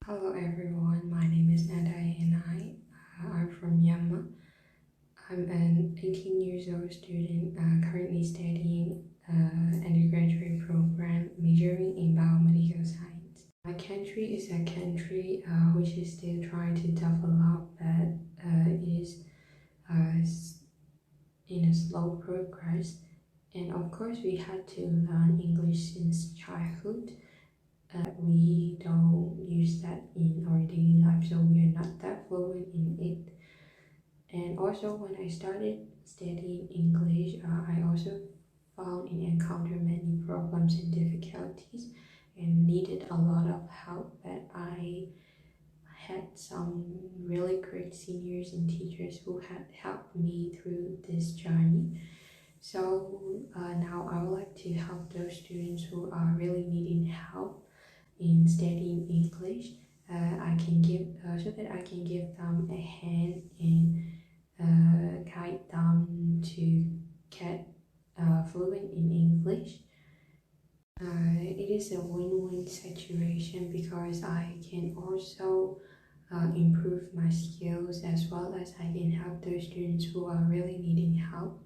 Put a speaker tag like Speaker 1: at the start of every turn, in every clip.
Speaker 1: Hello everyone, my name is Nandar Ye Naing. I'm from Myanmar. I'm an 18 years old student currently studying an undergraduate program majoring in biomedical science. My country is a country which is still trying to develop, but it is in a slow progress. And of course, we had to learn English since childhood. We don't use that in our daily life, so we are not that fluent in it. And also, when I started studying English, I also found and encountered many problems and difficulties and needed a lot of help. But I had some really great seniors and teachers who had helped me through this journey. So now I would like to help those students who are really needing help in studying English. I can give so that I can give them a hand and guide them to get fluent in English. It is a win-win situation because I can also improve my skills as well as I can help those students who are really needing help.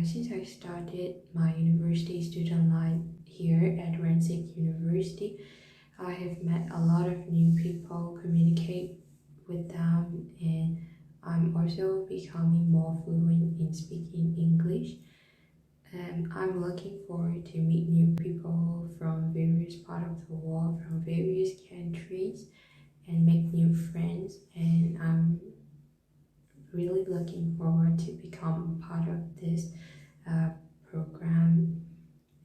Speaker 1: Since I started my university student life here at Rangsit University, I have met a lot of new people, communicate with them, and I'm also becoming more fluent in speaking English. And I'm looking forward to meet new people from various parts of the world, from various countries, and make new friends. And I'm really looking forward to become part of this program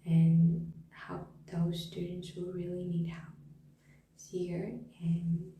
Speaker 1: and help those students who really need help. See you and